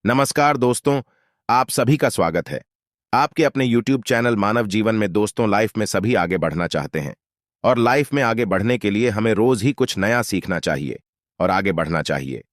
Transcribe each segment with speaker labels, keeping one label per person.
Speaker 1: नमस्कार दोस्तों, आप सभी का स्वागत है। आपके अपने YouTube चैनल मानव जीवन में दोस्तों, लाइफ में सभी आगे बढ़ना चाहते हैं और लाइफ में आगे बढ़ने के लिए हमें रोज ही कुछ नया सीखना चाहिए और आगे बढ़ना चाहिए।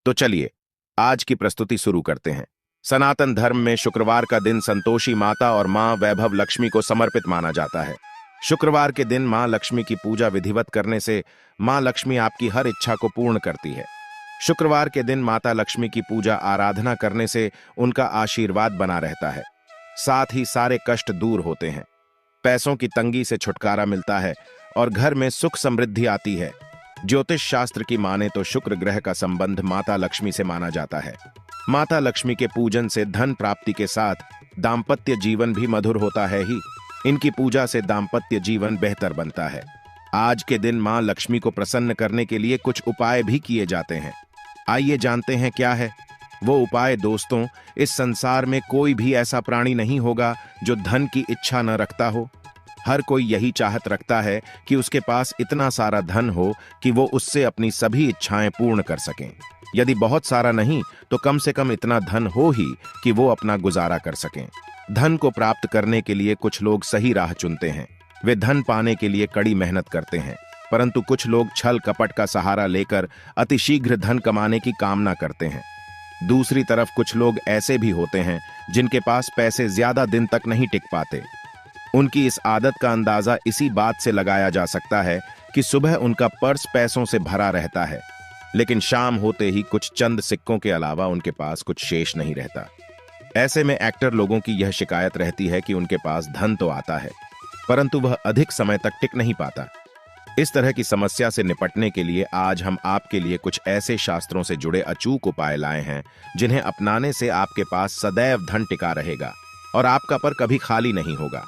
Speaker 1: तो चलिए आज की प्रस्तुति शुरू करते हैं। सनातन धर्म में शुक्रवार का दिन संतोषी माता और मां वैभव लक्ष्मी को समर्पित माना जाता है। शुक्रवार के दिन मां लक्ष्मी की पूजा विधिवत करने से मां लक्ष्मी आपकी हर इच्छा को पूर्ण करती है। शुक्रवार के दिन माता लक्ष्मी की पूजा आराधना करने से उनका आशीर्वाद बना रहता है। साथ ही सारे कष्ट दूर होते हैं, पैसों की तंगी से छुटकारा मिलता है और घर में सुख समृद्धि आती है। ज्योतिष शास्त्र की माने तो शुक्र ग्रह का संबंध माता लक्ष्मी से माना जाता है। माता लक्ष्मी के पूजन से धन प्राप्ति के साथ दाम्पत्य जीवन भी मधुर होता है ही। इनकी पूजा से दाम्पत्य जीवन बेहतर बनता है। आज के दिन मां लक्ष्मी को प्रसन्न करने के लिए कुछ उपाय भी किए जाते हैं। आइए जानते हैं क्या है वो उपाय। दोस्तों, इस संसार में कोई भी ऐसा प्राणी नहीं होगा जो धन की इच्छा न रखता हो। हर कोई यही चाहत रखता है कि उसके पास इतना सारा धन हो कि वो उससे अपनी सभी इच्छाएं पूर्ण कर सकें। यदि बहुत सारा नहीं तो कम से कम इतना धन हो ही कि वो अपना गुजारा कर सकें। धन को प्राप्त करने के लिए कुछ लोग सही राह चुनते हैं। वे धन पाने के लिए कड़ी मेहनत करते हैं, परंतु कुछ लोग छल कपट का सहारा लेकर अतिशीघ्र धन कमाने की कामना करते हैं। दूसरी तरफ कुछ लोग ऐसे भी होते हैं जिनके पास पैसे ज्यादा दिन तक नहीं टिक पाते। उनकी इस आदत का अंदाजा इसी बात से लगाया जा सकता है कि सुबह उनका पर्स पैसों से भरा रहता है, लेकिन शाम होते ही कुछ चंद सिक्कों के अलावा उनके पास कुछ शेष नहीं रहता। ऐसे में एक्टर लोगों की यह शिकायत रहती है कि उनके पास धन तो आता है, परंतु वह अधिक समय तक टिक नहीं पाता। इस तरह की समस्या से निपटने के लिए आज हम आपके लिए कुछ ऐसे शास्त्रों से जुड़े अचूक उपाय लाए हैं जिन्हें अपनाने से आपके पास सदैव धन टिका रहेगा और आपका पर कभी खाली नहीं होगा।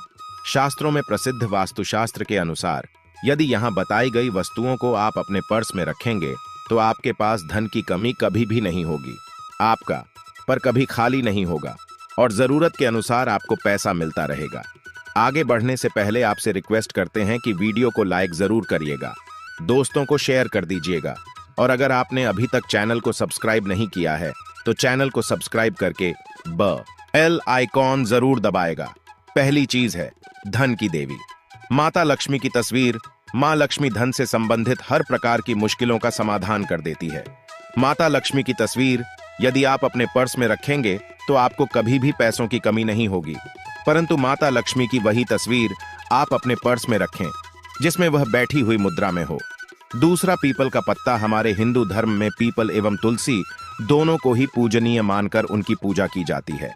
Speaker 1: शास्त्रों में प्रसिद्ध वास्तुशास्त्र के अनुसार यदि यहाँ बताई गई वस्तुओं को आप अपने पर्स में रखेंगे तो आपके पास धन की कमी कभी भी नहीं होगी। आपका पर कभी खाली नहीं होगा और जरूरत के अनुसार आपको पैसा मिलता रहेगा। आगे बढ़ने से पहले आपसे रिक्वेस्ट करते हैं कि वीडियो को लाइक जरूर करिएगा, दोस्तों को शेयर कर दीजिएगा और अगर आपने अभी तक चैनल को सब्सक्राइब नहीं किया है तो चैनल को सब्सक्राइब करके बेल आइकॉन जरूर दबाएगा। पहली चीज है धन की देवी माता लक्ष्मी की तस्वीर। मां लक्ष्मी धन से संबंधित हर प्रकार की मुश्किलों का समाधान कर देती है। माता लक्ष्मी की तस्वीर यदि आप अपने पर्स में रखेंगे तो आपको कभी भी पैसों की कमी नहीं होगी, परंतु माता लक्ष्मी की वही तस्वीर आप अपने पर्स में रखें जिसमें वह बैठी हुई मुद्रा में हो। दूसरा, पीपल का पत्ता। हमारे हिंदू धर्म में पीपल एवं तुलसी दोनों को ही पूजनीय मानकर उनकी पूजा की जाती है।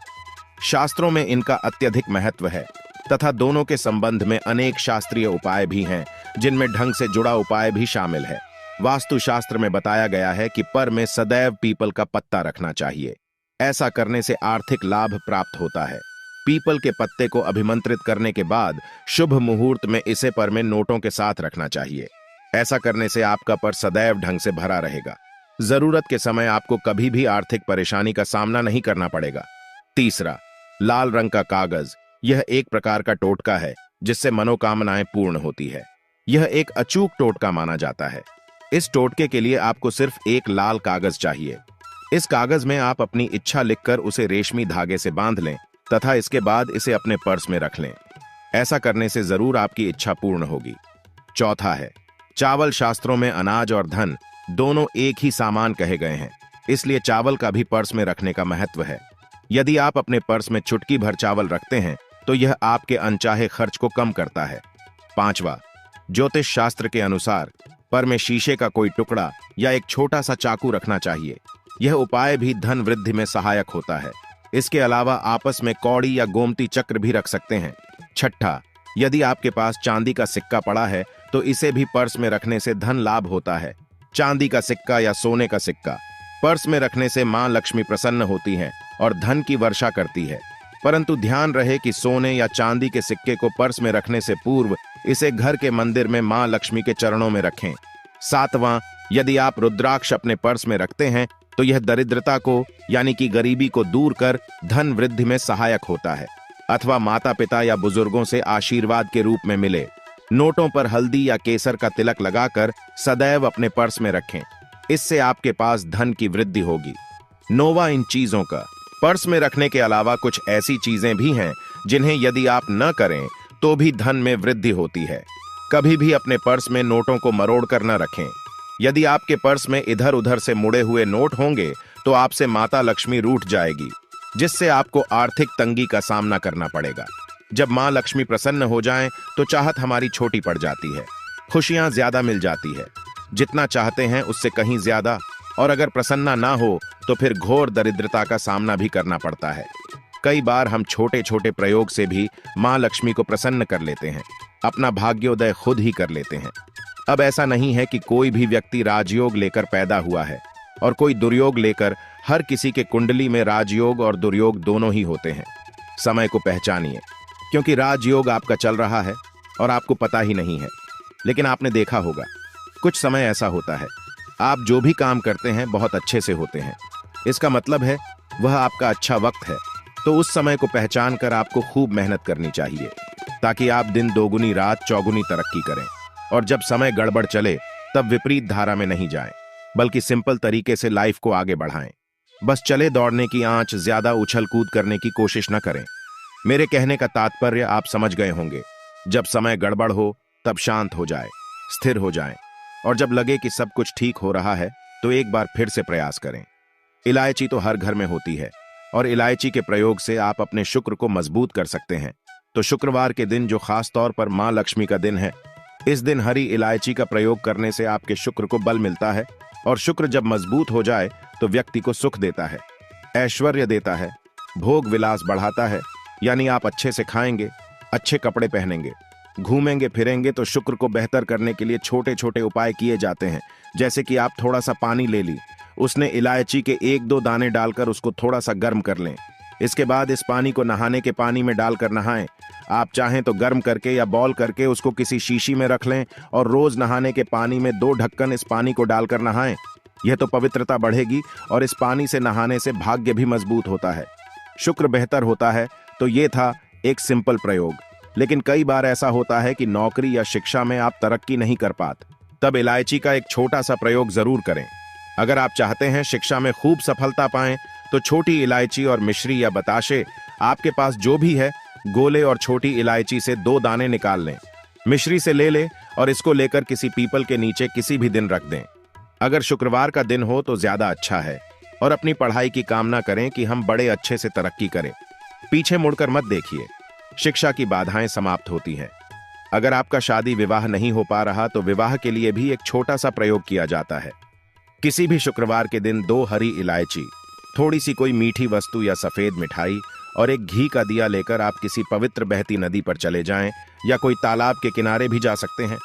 Speaker 1: शास्त्रों में इनका अत्यधिक महत्व है तथा दोनों के संबंध में अनेक शास्त्रीय उपाय भी हैं जिनमें ढंग से जुड़ा उपाय भी शामिल है। वास्तुशास्त्र में बताया गया है कि पर में सदैव पीपल का पत्ता रखना चाहिए। ऐसा करने से आर्थिक लाभ प्राप्त होता है। पीपल के पत्ते को अभिमंत्रित करने के बाद शुभ मुहूर्त में इसे पर में नोटों के साथ रखना चाहिए। ऐसा करने से आपका पर सदैव ढंग से भरा रहेगा। जरूरत के समय आपको कभी भी आर्थिक परेशानी का सामना नहीं करना पड़ेगा। तीसरा, लाल रंग का कागज। यह एक प्रकार का टोटका है जिससे मनोकामनाएं पूर्ण होती है। यह एक अचूक टोटका माना जाता है। इस टोटके के लिए आपको सिर्फ एक लाल कागज चाहिए। इस कागज में आप अपनी इच्छा लिखकर उसे रेशमी धागे से बांध लें तथा इसके बाद इसे अपने पर्स में रख लें। ऐसा करने से जरूर आपकी इच्छा पूर्ण होगी। चौथा है चावल। शास्त्रों में अनाज और धन दोनों एक ही सामान कहे गए हैं, इसलिए चावल का भी पर्स में रखने का महत्व है। यदि आप अपने पर्स में चुटकी भर चावल रखते हैं तो यह आपके अनचाहे खर्च को कम करता है। पांचवा, ज्योतिष शास्त्र के अनुसार पर में शीशे का कोई टुकड़ा या एक छोटा सा चाकू रखना चाहिए। यह उपाय भी धन वृद्धि में सहायक होता है। इसके अलावा आपस में कौड़ी या गोमती चक्र भी रख सकते हैं। छठा, यदि आपके पास चांदी का सिक्का पड़ा है तो इसे भी पर्स में रखने से धन लाभ होता है। चांदी का सिक्का या सोने का सिक्का पर्स में रखने से मां लक्ष्मी प्रसन्न होती हैं और धन की वर्षा करती है, परंतु ध्यान रहे कि सोने या चांदी के सिक्के को पर्स में रखने से पूर्व इसे घर के मंदिर में मां लक्ष्मी के चरणों में रखें। सातवां, यदि आप रुद्राक्ष अपने पर्स में रखते हैं तो यह दरिद्रता को यानी कि गरीबी को दूर कर धन वृद्धि में सहायक होता है अथवा माता पिता या बुजुर्गों से आशीर्वाद के रूप में मिले। नोटों पर हल्दी या केसर का तिलक लगाकर सदैव अपने पर्स में रखें। इससे आपके पास धन की वृद्धि होगी। नौवां, इन चीजों का पर्स में रखने के अलावा कुछ ऐसी चीजें भी हैं जिन्हें यदि आप न करें तो भी धन में वृद्धि होती है। कभी भी अपने पर्स में नोटों को मरोड़ कर न रखें। यदि आपके पर्स में इधर उधर से मुड़े हुए नोट होंगे तो आपसे माता लक्ष्मी रूठ जाएगी, जिससे आपको आर्थिक तंगी का सामना करना पड़ेगा। जब मां लक्ष्मी प्रसन्न हो जाएं तो चाहत हमारी छोटी पड़ जाती है, खुशियां ज्यादा मिल जाती है, जितना चाहते हैं उससे कहीं ज्यादा, और अगर प्रसन्ना ना हो तो फिर घोर दरिद्रता का सामना भी करना पड़ता है। कई बार हम छोटे छोटे प्रयोग से भी मां लक्ष्मी को प्रसन्न कर लेते हैं, अपना भाग्योदय खुद ही कर लेते हैं। अब ऐसा नहीं है कि कोई भी व्यक्ति राजयोग लेकर पैदा हुआ है और कोई दुर्योग लेकर। हर किसी के कुंडली में राजयोग और दुर्योग दोनों ही होते हैं। समय को पहचानिए, क्योंकि राजयोग आपका चल रहा है और आपको पता ही नहीं है। लेकिन आपने देखा होगा कुछ समय ऐसा होता है, आप जो भी काम करते हैं बहुत अच्छे से होते हैं। इसका मतलब है वह आपका अच्छा वक्त है। तो उस समय को पहचान कर आपको खूब मेहनत करनी चाहिए, ताकि आप दिन दोगुनी रात चौगुनी तरक्की करें। और जब समय गड़बड़ चले तब विपरीत धारा में नहीं जाएं, बल्कि सिंपल तरीके से लाइफ को आगे बढ़ाएं। बस चले दौड़ने की आंच, ज्यादा उछल कूद करने की कोशिश न करें। मेरे कहने का तात्पर्य आप समझ गए होंगे। जब समय गड़बड़ हो तब शांत हो जाए, स्थिर हो जाएं, और जब लगे कि सब कुछ ठीक हो रहा है तो एक बार फिर से प्रयास करें। इलायची तो हर घर में होती है और इलायची के प्रयोग से आप अपने शुक्र को मजबूत कर सकते हैं। तो शुक्रवार के दिन, जो खास तौर पर मां लक्ष्मी का दिन है, इस दिन हरी इलायची का प्रयोग करने से आपके शुक्र को बल मिलता है। और शुक्र जब मजबूत हो जाए तो व्यक्ति को सुख देता है, ऐश्वर्य देता है, भोग विलास बढ़ाता है। यानी आप अच्छे से खाएंगे, अच्छे कपड़े पहनेंगे, घूमेंगे फिरेंगे। तो शुक्र को बेहतर करने के लिए छोटे छोटे उपाय किए जाते हैं। जैसे कि आप थोड़ा सा पानी ले ली, उसने इलायची के 1-2 दाने डालकर उसको थोड़ा सा गर्म कर लें। इसके बाद इस पानी को नहाने के पानी में डालकर नहाएं। आप चाहें तो गर्म करके या बॉल करके उसको किसी शीशी में रख लें और रोज नहाने के पानी में 2 ढक्कन इस पानी को डालकर नहाएं। यह तो पवित्रता बढ़ेगी और इस पानी से नहाने से भाग्य भी मजबूत होता है, शुक्र बेहतर होता है। तो ये था एक सिंपल प्रयोग। लेकिन कई बार ऐसा होता है कि नौकरी या शिक्षा में आप तरक्की नहीं कर पाते, तब इलायची का एक छोटा सा प्रयोग जरूर करें। अगर आप चाहते हैं शिक्षा में खूब सफलता पाएं तो छोटी इलायची और मिश्री या बताशे, आपके पास जो भी है, गोले और छोटी इलायची से 2 दाने निकाल लें, मिश्री से ले लें और इसको लेकर किसी पीपल के नीचे किसी भी दिन रख दें। अगर शुक्रवार का दिन हो तो ज्यादा अच्छा है। और अपनी पढ़ाई की कामना करें कि हम बड़े अच्छे से तरक्की करें। पीछे मुड़कर मत देखिए, शिक्षा की बाधाएं समाप्त होती हैं। अगर आपका शादी विवाह नहीं हो पा रहा तो विवाह के लिए भी एक छोटा सा प्रयोग किया जाता है। किसी भी शुक्रवार के दिन 2 हरी इलायची, थोड़ी सी कोई मीठी वस्तु या सफेद मिठाई और एक घी का दिया लेकर आप किसी पवित्र बहती नदी पर चले जाएं, या कोई तालाब के किनारे भी जा सकते हैं।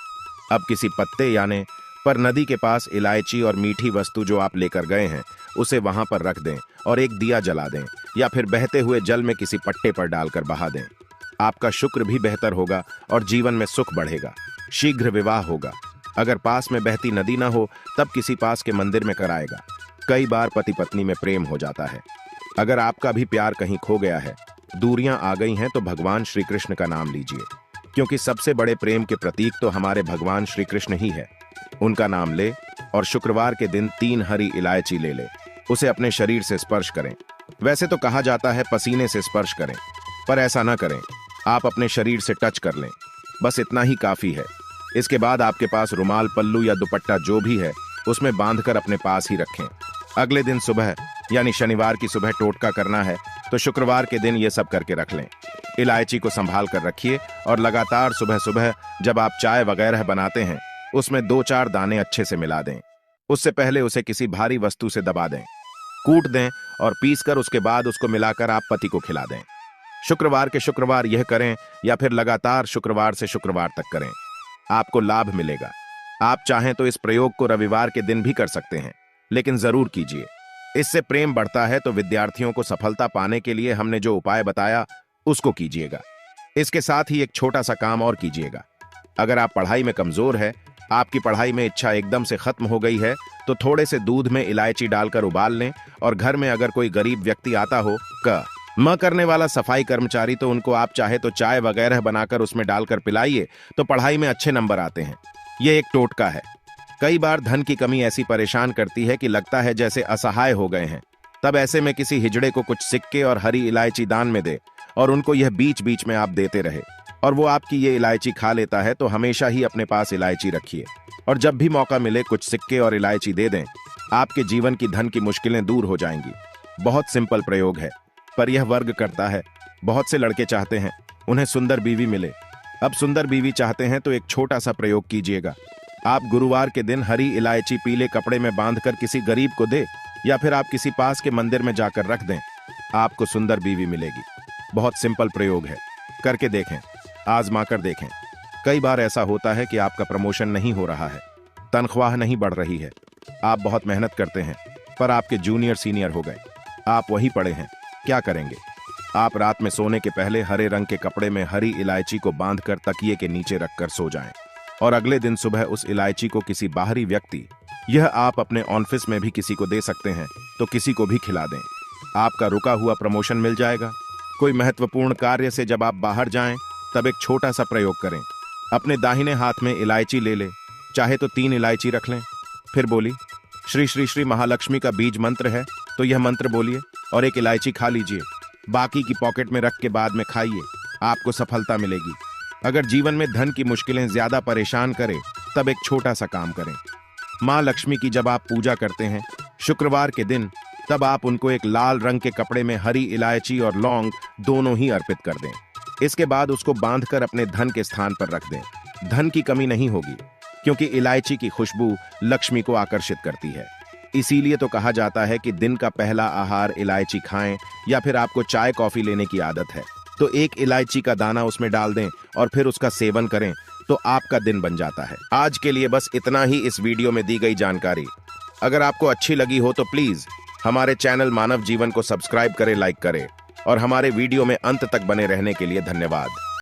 Speaker 1: अब किसी पत्ते यानी पर नदी के पास इलायची और मीठी वस्तु जो आप लेकर गए हैं उसे वहां पर रख दें और एक दिया जला दें, या फिर बहते हुए जल में किसी पट्टे पर डालकर बहा दें। आपका शुक्र भी बेहतर होगा और जीवन में सुख बढ़ेगा। शीघ्र विवाह होगा। अगर पास में बहती नदी ना हो तब किसी पास के मंदिर में कराएगा। कई बार पति पत्नी में प्रेम हो जाता है। अगर आपका भी प्यार कहीं खो गया है, दूरियां आ गई हैं, तो भगवान श्री कृष्ण का नाम लीजिए, क्योंकि सबसे बड़े प्रेम के प्रतीक तो हमारे भगवान श्री कृष्ण ही है। उनका नाम ले और शुक्रवार के दिन 3 हरी इलायची ले ले, उसे अपने शरीर से स्पर्श करें। वैसे तो कहा जाता है पसीने से स्पर्श करें, पर ऐसा ना करें, आप अपने शरीर से टच कर लें, बस इतना ही काफी है। इसके बाद आपके पास रुमाल, पल्लू या दुपट्टा जो भी है उसमें बांधकर अपने पास ही रखें। अगले दिन सुबह यानी शनिवार की सुबह टोटका करना है, तो शुक्रवार के दिन ये सब करके रख लें। इलायची को संभाल कर रखिए और लगातार सुबह सुबह जब आप चाय वगैरह बनाते हैं उसमें 2-4 दाने अच्छे से मिला दें। उससे पहले उसे किसी भारी वस्तु से दबा दें, कूट दें और पीसकर उसके बाद उसको मिलाकर आप पति को खिला दें। शुक्रवार के शुक्रवार यह करें या फिर लगातार शुक्रवार से शुक्रवार तक करें, आपको लाभ मिलेगा। आप चाहें तो इस प्रयोग को रविवार के दिन भी कर सकते हैं, लेकिन जरूर कीजिए। इससे प्रेम बढ़ता है। तो विद्यार्थियों को सफलता पाने के लिए हमने जो उपाय बताया उसको कीजिएगा। इसके साथ ही एक छोटा सा काम और कीजिएगा। अगर आप पढ़ाई में कमजोर है, आपकी पढ़ाई में इच्छा एकदम से खत्म हो गई है, तो थोड़े से दूध में इलायची डालकर उबाल लें और घर में अगर कोई गरीब व्यक्ति आता हो, म करने वाला सफाई कर्मचारी, तो उनको आप चाहे तो चाय वगैरह बनाकर उसमें डालकर पिलाइए, तो पढ़ाई में अच्छे नंबर आते हैं। यह एक टोटका है। कई बार धन की कमी ऐसी परेशान करती है कि लगता है जैसे असहाय हो गए हैं। तब ऐसे में किसी हिजड़े को कुछ सिक्के और हरी इलायची दान में दे और उनको यह बीच बीच में आप देते रहे और वो आपकी ये इलायची खा लेता है तो हमेशा ही अपने पास इलायची रखिए और जब भी मौका मिले कुछ सिक्के और इलायची दे दें। आपके जीवन की धन की मुश्किलें दूर हो जाएंगी। बहुत सिंपल प्रयोग है, पर यह वर्क करता है। बहुत से लड़के चाहते हैं उन्हें सुंदर बीवी मिले। अब सुंदर बीवी चाहते हैं तो एक छोटा सा प्रयोग कीजिएगा। आप गुरुवार के दिन हरी इलायची पीले कपड़े में बांधकर किसी गरीब को दे या फिर आप किसी पास के मंदिर में जाकर रख दें। आपको सुंदर बीवी मिलेगी। बहुत सिंपल प्रयोग है, करके देखें, आजमा कर देखें। कई बार ऐसा होता है कि आपका प्रमोशन नहीं हो रहा है, तनख्वाह नहीं बढ़ रही है, आप बहुत मेहनत करते हैं पर आपके जूनियर सीनियर हो गए, आप वहीं पड़े हैं। क्या करेंगे? आप रात में सोने के पहले हरे रंग के कपड़े में हरी इलायची को बांधकर तकिए के नीचे रखकर सो जाएं और अगले दिन सुबह उस इलायची को किसी बाहरी व्यक्ति, यह आप अपने ऑफिस में भी किसी को दे सकते हैं, तो किसी को भी खिला दें। आपका रुका हुआ प्रमोशन मिल जाएगा। कोई महत्वपूर्ण कार्य से जब आप बाहर जाएं तब एक छोटा सा प्रयोग करें। अपने दाहिने हाथ में इलायची ले ले, चाहे तो 3 इलायची रख लें। फिर बोली श्री श्री श्री महालक्ष्मी का बीज मंत्र है तो यह मंत्र बोलिए और एक इलायची खा लीजिए। बाकी की पॉकेट में रख के बाद में खाइए, आपको सफलता मिलेगी। अगर जीवन में धन की मुश्किलें ज्यादा परेशान करें तब एक छोटा सा काम करें। माँ लक्ष्मी की जब आप पूजा करते हैं शुक्रवार के दिन, तब आप उनको एक लाल रंग के कपड़े में हरी इलायची और लौंग दोनों ही अर्पित कर दें। इसके बाद उसको बांधकर अपने धन के स्थान पर रख दें। धन की कमी नहीं होगी क्योंकि इलायची की खुशबू लक्ष्मी को आकर्षित करती है। इसीलिए तो कहा जाता है कि दिन का पहला आहार इलायची खाएं, या फिर आपको चाय कॉफी लेने की आदत है तो एक इलायची का दाना उसमें डाल दें और फिर उसका सेवन करें तो आपका दिन बन जाता है। आज के लिए बस इतना ही इस वीडियो में दी गई जानकारी। अगर आपको अच्छी लगी हो तो प्लीज हमारे चैनल मानव जीवन को सब्सक्राइब करें, लाइक करें और हमारे वीडियो में अंत तक बने रहने के लिए धन्यवाद।